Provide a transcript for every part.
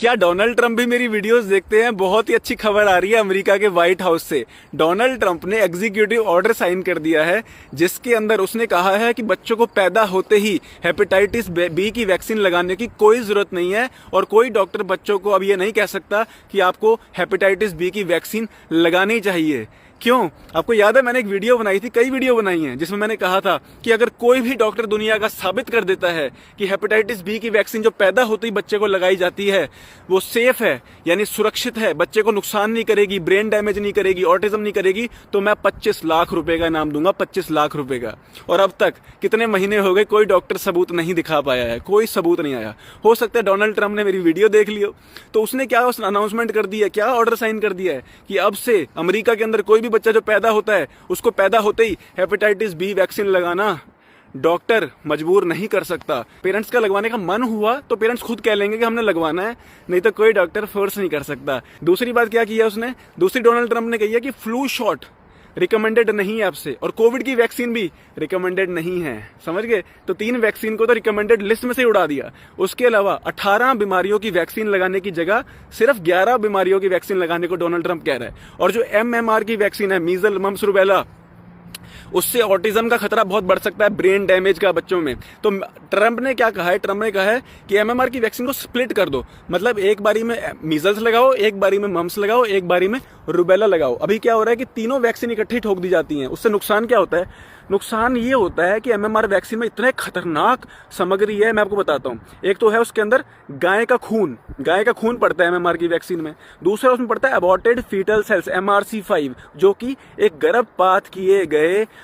क्या Donald Trump भी मेरी वीडियोस देखते हैं? बहुत ही अच्छी खबर आ रही है अमेरिका के व्हाइट हाउस से। डोनाल्ड ट्रंप ने एग्जीक्यूटिव ऑर्डर साइन कर दिया है जिसके अंदर उसने कहा है कि बच्चों को पैदा होते ही हेपेटाइटिस बी की वैक्सीन लगाने की कोई जरूरत नहीं है और कोई डॉक्टर बच्चों को अब ये नहीं कह सकता कि आपको हेपेटाइटिस बी की वैक्सीन लगानी चाहिए। क्यों? आपको याद है मैंने एक वीडियो बनाई थी, कई वीडियो बनाई हैं, जिसमें मैंने कहा था कि अगर कोई भी डॉक्टर दुनिया का साबित कर देता है कि हेपेटाइटिस बी की वैक्सीन जो पैदा होते ही बच्चे को लगाई जाती है वो सेफ है, यानी सुरक्षित है, बच्चे को नुकसान नहीं करेगी, ब्रेन डैमेज नहीं करेगी, ऑटिज्म नहीं करेगी, तो मैं 25 लाख रुपए का इनाम दूंगा, 25 लाख रुपए का। और अब तक कितने महीने हो गए, कोई डॉक्टर सबूत नहीं दिखा पाया है, कोई सबूत नहीं आया। हो सकता है डोनाल्ड ट्रंप ने मेरी वीडियो देख लियो, तो उसने क्या अनाउंसमेंट कर दिया, क्या ऑर्डर साइन कर दिया है कि अब से अमेरिका के अंदर कोई भी बच्चा जो पैदा होता है उसको पैदा होते ही हेपेटाइटिस बी वैक्सीन लगाना डॉक्टर मजबूर नहीं कर सकता। पेरेंट्स का लगवाने का मन हुआ तो पेरेंट्स खुद कह लेंगे कि हमने लगवाना है, नहीं तो कोई डॉक्टर फोर्स नहीं कर सकता। दूसरी बात क्या किया उसने, दूसरी डोनाल्ड ट्रंप ने कही है कि फ्लू शॉट रिकमेंडेड नहीं है आपसे और कोविड की वैक्सीन भी रिकमेंडेड नहीं है। समझ गए? तो 3 वैक्सीन को तो रिकमेंडेड लिस्ट में से उड़ा दिया। उसके अलावा 18 बीमारियों की वैक्सीन लगाने की जगह सिर्फ 11 बीमारियों की वैक्सीन लगाने को डोनाल्ड ट्रंप कह रहा है। और जो MMR की वैक्सीन है, मीजल मम्स रूबेला, उससे ऑटिज्म का खतरा बहुत बढ़ सकता है, ब्रेन डैमेज का बच्चों में। तो ट्रंप ने क्या कहा है, ट्रंप ने कहा है कि MMR की वैक्सीन को स्प्लिट कर दो, मतलब एक बारी में मीजल्स लगाओ, एक बारी में मम्स लगाओ, एक बारी में रूबेला लगाओ। अभी क्या हो रहा है कि तीनों वैक्सीन इकट्ठी ठोक दी जाती हैं। उससे नुकसान क्या होता है? नुकसान ये होता है कि MMR वैक्सीन में इतने खतरनाक सामग्री है, मैं आपको बताता हूँ। एक तो है उसके अंदर गाय का खून पड़ता है MMR की वैक्सीन में। दूसरा उसमें पड़ता है अबॉर्टेड फीटल सेल्स MRC5, जो कि एक गर्भपात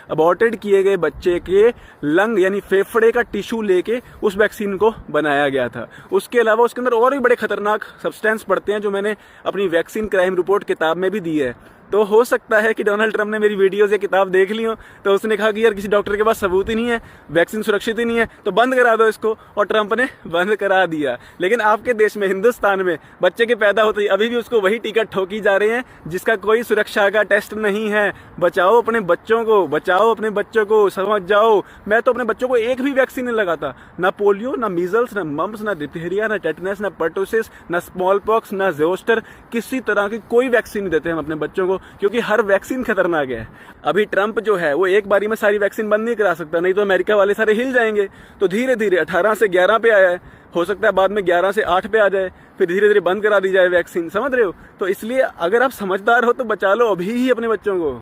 अबॉर्टेड किए गए बच्चे के लंग यानी फेफड़े का टिश्यू लेके उस वैक्सीन को बनाया गया था। उसके अलावा उसके अंदर और भी बड़े खतरनाक सब्सटेंस पड़ते हैं जो मैंने अपनी वैक्सीन क्राइम रिपोर्ट किताब में भी दी है। तो हो सकता है कि डोनाल्ड ट्रंप ने मेरी वीडियोस या किताब देख ली हो, तो उसने कहा कि यार किसी डॉक्टर के पास सबूत ही नहीं है, वैक्सीन सुरक्षित ही नहीं है, तो बंद करा दो इसको, और ट्रंप ने बंद करा दिया। लेकिन आपके देश में, हिंदुस्तान में, बच्चे के पैदा होते ही अभी भी उसको वही टिकट ठोकी जा रहे हैं जिसका कोई सुरक्षा का टेस्ट नहीं है। बचाओ अपने बच्चों को, बचाओ अपने बच्चों को, समझ जाओ। मैं तो अपने बच्चों को एक भी वैक्सीन नहीं लगाता, ना पोलियो, ना मीजल्स, ना मम्स, ना डिप्थीरिया, ना टेटनस, ना पर्टोसिस, ना स्मॉल पॉक्स, ना जोस्टर, किसी तरह की कोई वैक्सीन नहीं देते हम अपने बच्चों को, क्योंकि हर वैक्सीन खतरनाक है। अभी ट्रंप जो है वो एक बारी में सारी वैक्सीन बंद नहीं करा सकता, नहीं तो अमेरिका वाले सारे हिल जाएंगे। तो धीरे धीरे 18 से 11 पे आया है, हो सकता है बाद में 11 से 8 पे आ जाए, फिर धीरे धीरे बंद करा दी जाए वैक्सीन। समझ रहे हो? तो इसलिए अगर आप समझदार हो तो बचा लो अभी ही अपने बच्चों को।